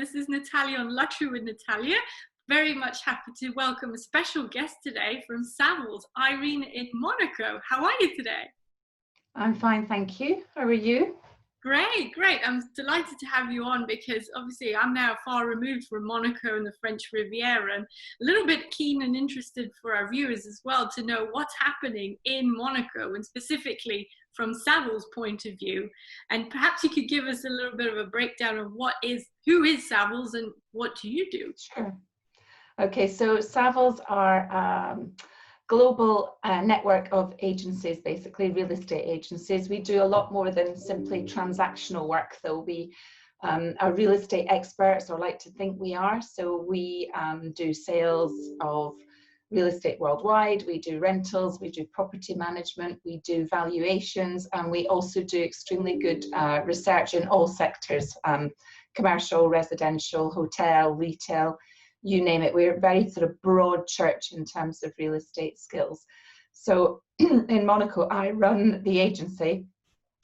This is Natalia on Luxury with Natalia. Very much happy to welcome a special guest today from Savills, Irene in Monaco. How are you today? I'm fine, thank you. How are you? Great, great. I'm delighted to have you on because obviously I'm now far removed from Monaco and the French Riviera, and a little bit keen and interested for our viewers as well to know what's happening in Monaco and specifically from Savills' point of view. And perhaps you could give us a little bit of a breakdown of who is Savills and what do you do? Sure. Okay, so Savills are global network of agencies, basically real estate agencies. We do a lot more than simply transactional work, though. We are real estate experts, or like to think we are. So we do sales of real estate worldwide, we do rentals, we do property management, we do valuations, and we also do extremely good research in all sectors, commercial, residential, hotel, retail, you name it. We're a very sort of broad church in terms of real estate skills. So in Monaco, I run the agency.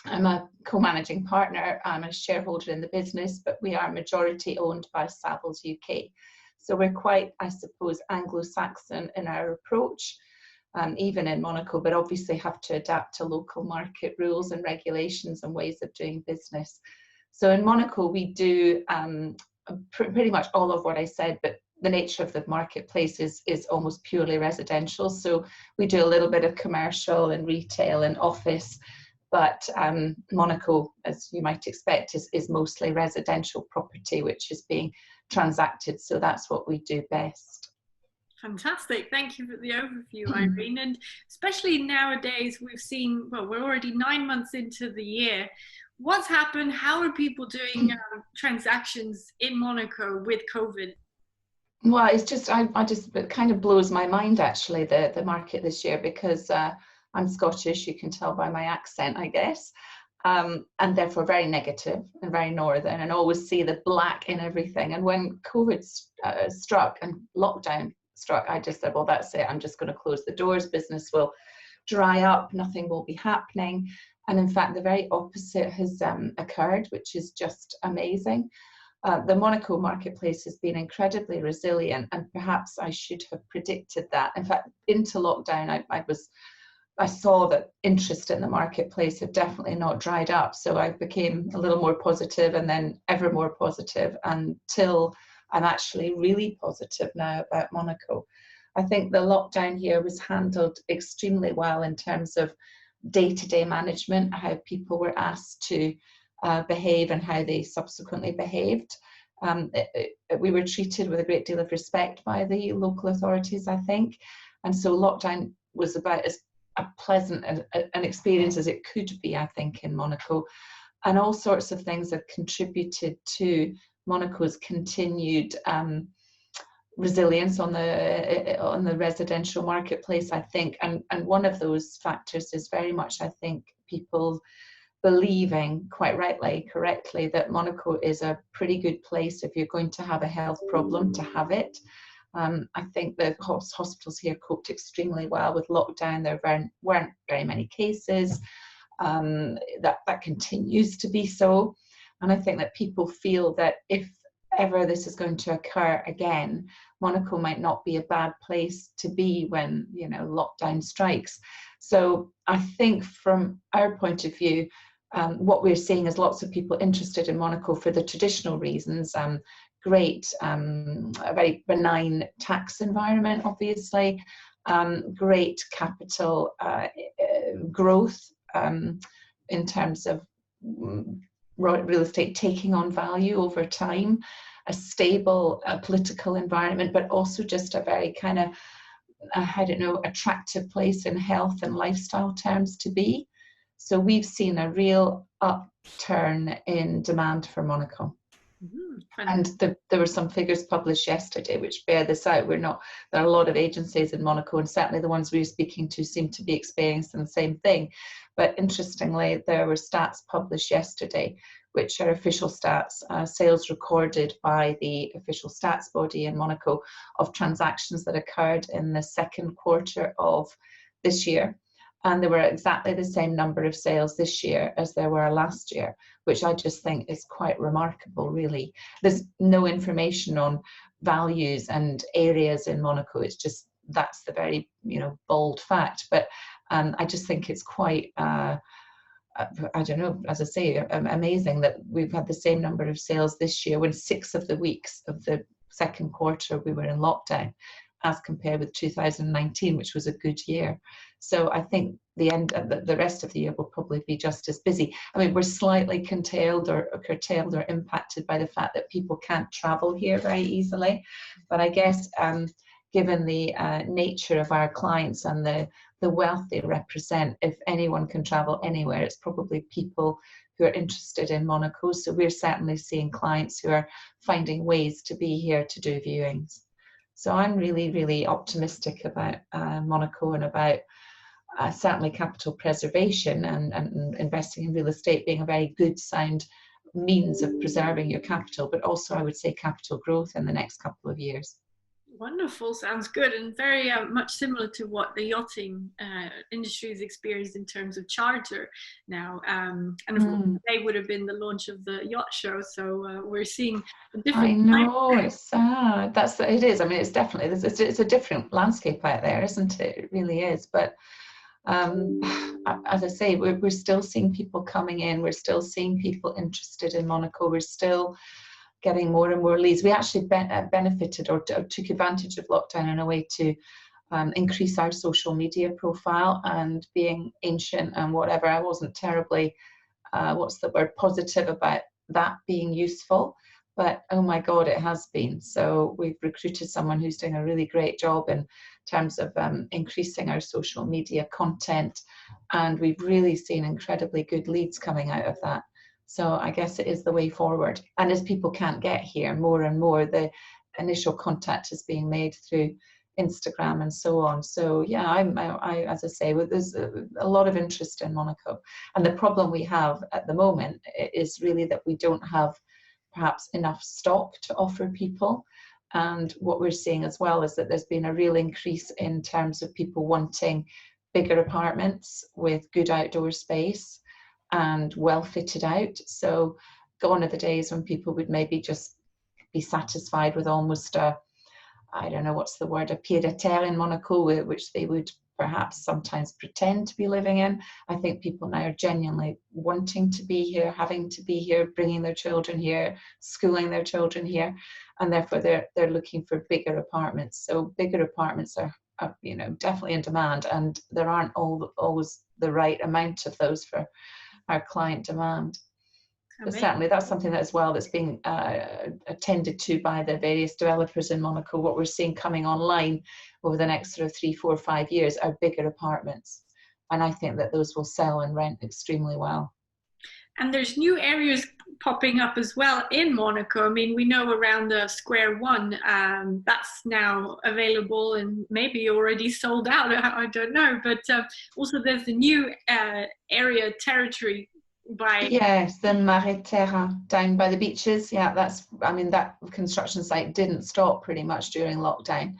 I'm a co-managing partner. I'm a shareholder in the business, but we are majority owned by Savills UK. So we're quite, I suppose, Anglo-Saxon in our approach, even in Monaco, but obviously have to adapt to local market rules and regulations and ways of doing business. So in Monaco, we do pretty much all of what I said, but the nature of the marketplace is almost purely residential. So we do a little bit of commercial and retail and office, but Monaco, as you might expect, is mostly residential property, which is being transacted. So that's what we do best. Fantastic. Thank you for the overview, Irene. And especially nowadays, we've seen, well, we're already 9 months into the year. What's happened? How are people doing transactions in Monaco with COVID? Well, it's just, it kind of blows my mind, actually, the market this year, because I'm Scottish, you can tell by my accent, I guess, and therefore very negative and very northern, and always see the black in everything. And when COVID struck and lockdown struck, I just said, well, that's it. I'm just going to close the doors. Business will dry up. Nothing will be happening. And in fact, the very opposite has occurred, which is just amazing. The Monaco marketplace has been incredibly resilient, and perhaps I should have predicted that. In fact, into lockdown, I saw that interest in the marketplace had definitely not dried up. So I became a little more positive, and then ever more positive, until I'm actually really positive now about Monaco. I think the lockdown here was handled extremely well in terms of day-to-day management, how people were asked to behave and how they subsequently behaved. We were treated with a great deal of respect by the local authorities, I think. And so lockdown was about as a pleasant an experience as it could be, I think, in Monaco. And all sorts of things have contributed to Monaco's continued resilience on the residential marketplace, I think. And one of those factors is very much, I think, people believing, quite rightly, correctly, that Monaco is a pretty good place if you're going to have a health problem to have it. I think the hospitals here coped extremely well with lockdown. There weren't very many cases. That continues to be so. And I think that people feel that if ever this is going to occur again, Monaco might not be a bad place to be when, lockdown strikes. So I think from our point of view, what we're seeing is lots of people interested in Monaco for the traditional reasons. Great, a very benign tax environment, obviously, great capital growth in terms of real estate taking on value over time, a stable political environment, but also just a very kind of, attractive place in health and lifestyle terms to be. So we've seen a real upturn in demand for Monaco. And there were some figures published yesterday which bear this out. There are a lot of agencies in Monaco, and certainly the ones we were speaking to seem to be experiencing the same thing. But interestingly, there were stats published yesterday, which are official stats, sales recorded by the official stats body in Monaco of transactions that occurred in the second quarter of this year. And there were exactly the same number of sales this year as there were last year, which I just think is quite remarkable, really. There's no information on values and areas in Monaco. It's just, that's the very, bold fact. But I just think it's quite, I don't know, as I say, amazing that we've had the same number of sales this year when 6 of the weeks of the second quarter we were in lockdown, as compared with 2019, which was a good year. So I think the rest of the year will probably be just as busy. I mean, we're slightly curtailed or impacted by the fact that people can't travel here very easily. But I guess given the nature of our clients and the wealth they represent, if anyone can travel anywhere, it's probably people who are interested in Monaco. So we're certainly seeing clients who are finding ways to be here to do viewings. So I'm really, really optimistic about Monaco and about certainly capital preservation and investing in real estate being a very good, sound means of preserving your capital, but also I would say capital growth in the next couple of years. Wonderful, sounds good, and very much similar to what the yachting industry has experienced in terms of charter now. And of course, today would have been the launch of the yacht show, so we're seeing a different. I know, it's sad. It is. I mean, it's definitely, it's a different landscape out there, isn't it? It really is. But as I say, we're still seeing people coming in. We're still seeing people interested in Monaco. We're still getting more and more leads. We actually benefited or took advantage of lockdown in a way to increase our social media profile, and being ancient and whatever, I wasn't terribly, positive about that being useful. But oh my God, it has been. So we've recruited someone who's doing a really great job in terms of increasing our social media content. And we've really seen incredibly good leads coming out of that. So I guess it is the way forward. And as people can't get here, more and more the initial contact is being made through Instagram and so on. So yeah, I as I say, there's a lot of interest in Monaco. And the problem we have at the moment is really that we don't have perhaps enough stock to offer people. And what we're seeing as well is that there's been a real increase in terms of people wanting bigger apartments with good outdoor space and well fitted out. So gone are the days when people would maybe just be satisfied with almost I don't know what's the word, a pied-à-terre in Monaco, which they would perhaps sometimes pretend to be living in. I think people now are genuinely wanting to be here, having to be here, bringing their children here, schooling their children here, and therefore they're looking for bigger apartments. So bigger apartments are definitely in demand, and there aren't always the right amount of those for our client demand. But certainly that's something that as well that's being attended to by the various developers in Monaco. What we're seeing coming online over the next sort of 3, 4, 5 years are bigger apartments, and I think that those will sell and rent extremely well. And there's new areas popping up as well in Monaco. I mean, we know around the Square One, that's now available and maybe already sold out. I don't know, but also there's the new area territory. Yes, the Mare Terra down by the beaches. Yeah, that construction site didn't stop pretty much during lockdown,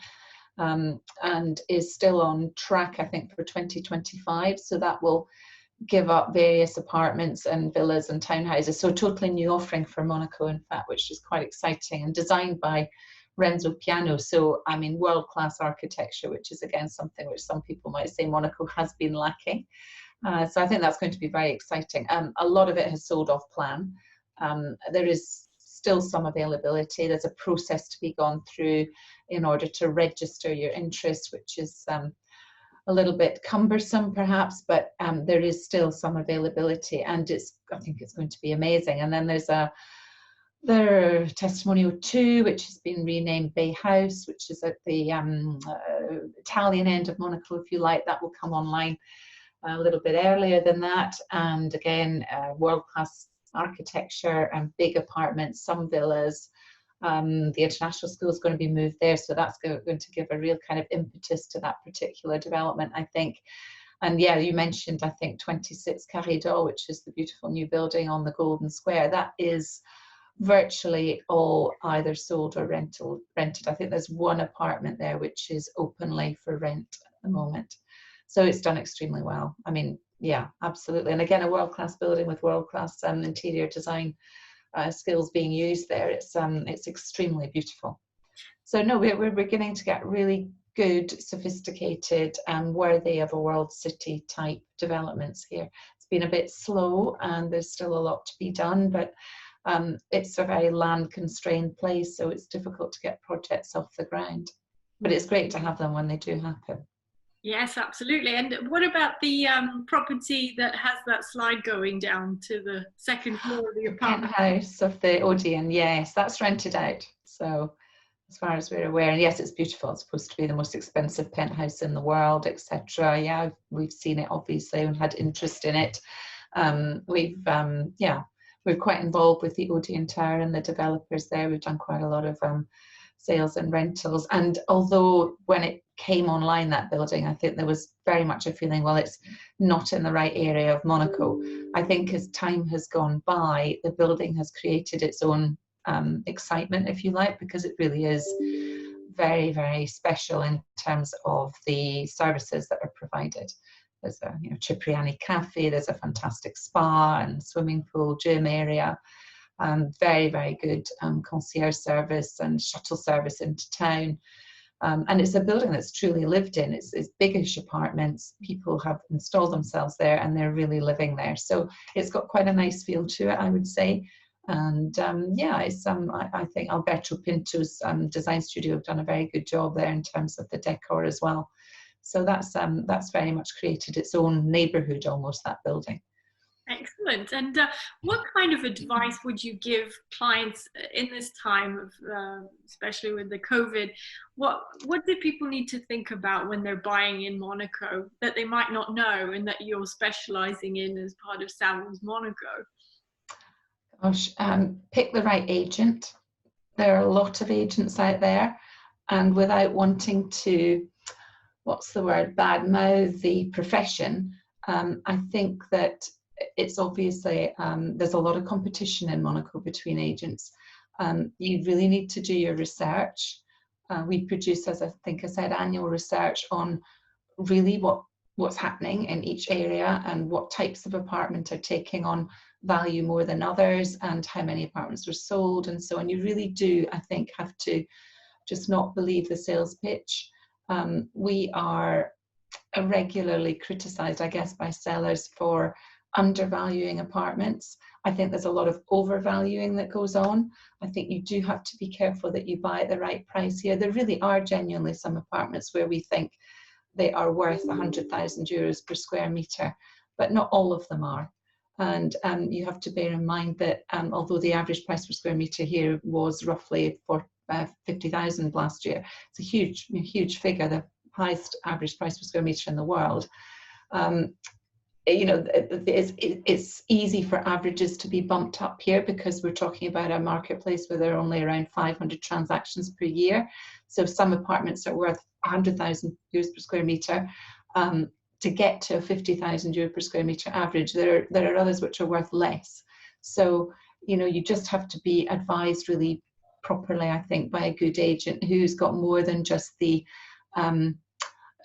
and is still on track, I think, for 2025. So that will give up various apartments and villas and townhouses. So a totally new offering for Monaco, in fact, which is quite exciting, and designed by Renzo Piano. So, I mean, world-class architecture, which is again something which some people might say Monaco has been lacking. So I think that's going to be very exciting. A lot of it has sold off plan. There is still some availability. There's a process to be gone through in order to register your interest, which is a little bit cumbersome perhaps, but there is still some availability, and I think it's going to be amazing. And then there's the Testimonial 2, which has been renamed Bay House, which is at the Italian end of Monaco, if you like. That will come online a little bit earlier than that, and again world-class architecture and big apartments, some villas. The international school is going to be moved there, so that's going to give a real kind of impetus to that particular development, I think. And yeah, you mentioned, I think, 26 Carré d'Or, which is the beautiful new building on the Golden Square. That is virtually all either sold or rented. I think there's one apartment there which is openly for rent at the moment. So it's done extremely well. I mean, yeah, absolutely. And again, a world-class building with world-class interior design skills being used there. It's extremely beautiful. So no, we're beginning to get really good, sophisticated, and worthy of a world city type developments here. It's been a bit slow, and there's still a lot to be done, but it's a very land constrained place, so it's difficult to get projects off the ground. But it's great to have them when they do happen. Yes, absolutely. And what about the property that has that slide going down to the second floor of the apartment? Penthouse of the Odeon, yes, that's rented out. So as far as we're aware, and yes, it's beautiful. It's supposed to be the most expensive penthouse in the world, etc. Yeah, we've seen it obviously and had interest in it. We're quite involved with the Odeon Tower and the developers there. We've done quite a lot of sales and rentals. And although when it came online, that building, I think there was very much a feeling, well, it's not in the right area of Monaco. I think as time has gone by, the building has created its own excitement, if you like, because it really is very, very special in terms of the services that are provided. There's a Cipriani cafe, there's a fantastic spa and swimming pool, gym area, very, very good concierge service and shuttle service into town. And it's a building that's truly lived in. It's biggish apartments. People have installed themselves there and they're really living there. So it's got quite a nice feel to it, I would say. And I think Alberto Pinto's design studio have done a very good job there in terms of the decor as well. So that's very much created its own neighbourhood almost, that building. Excellent. And what kind of advice would you give clients in this time of, especially with the COVID? What do people need to think about when they're buying in Monaco that they might not know and that you're specialising in as part of Savills Monaco? Gosh, pick the right agent. There are a lot of agents out there, and without wanting to, badmouth the profession, I think that it's obviously, there's a lot of competition in Monaco between agents. You really need to do your research. We produce, as I think I said, annual research on really what's happening in each area and what types of apartment are taking on value more than others and how many apartments were sold and so on. You really do, I think, have to just not believe the sales pitch. We are regularly criticised, I guess, by sellers for undervaluing apartments. I think there's a lot of overvaluing that goes on. I think you do have to be careful that you buy at the right price here. There really are genuinely some apartments where we think they are worth 100,000 euros per square metre, but not all of them are. And you have to bear in mind that although the average price per square metre here was roughly for 50,000 last year, it's a huge figure, the highest average price per square metre in the world. It's easy for averages to be bumped up here because we're talking about a marketplace where there are only around 500 transactions per year. So some apartments are worth 100,000 euros per square metre. To get to a 50,000 euro per square metre average, there are others which are worth less. So, you just have to be advised really properly, I think, by a good agent who's got more than just the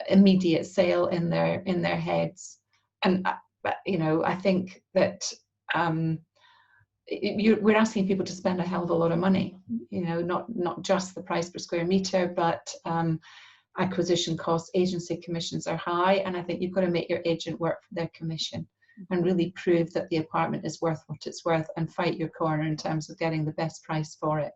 immediate sale in their heads. And I think that we're asking people to spend a hell of a lot of money. Not just the price per square metre, but acquisition costs, agency commissions are high, and I think you've got to make your agent work for their commission and really prove that the apartment is worth what it's worth and fight your corner in terms of getting the best price for it.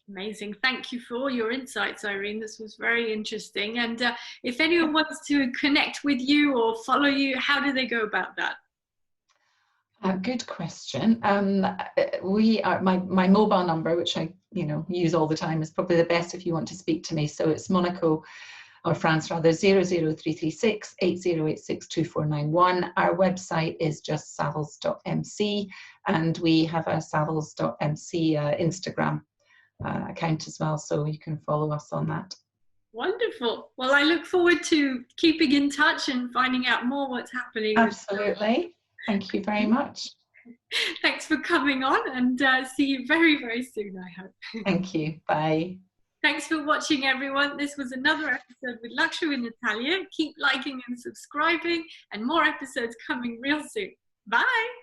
Amazing. Thank you for all your insights, Irene. This was very interesting. And if anyone wants to connect with you or follow you, how do they go about that? Good question. My mobile number, which I use all the time, is probably the best if you want to speak to me. So it's Monaco or France rather, 00336 8086 2491. Our website is just savills.mc, and we have a savills.mc Instagram account as well, so you can follow us on that. Wonderful. Well, I look forward to keeping in touch and finding out more what's happening. Absolutely. Thank you very much. Thanks for coming on, and see you very, very soon, I hope. Thank you. Bye. Thanks for watching, everyone. This was another episode with Luxury with Natalia. Keep liking and subscribing, and more episodes coming real soon. Bye.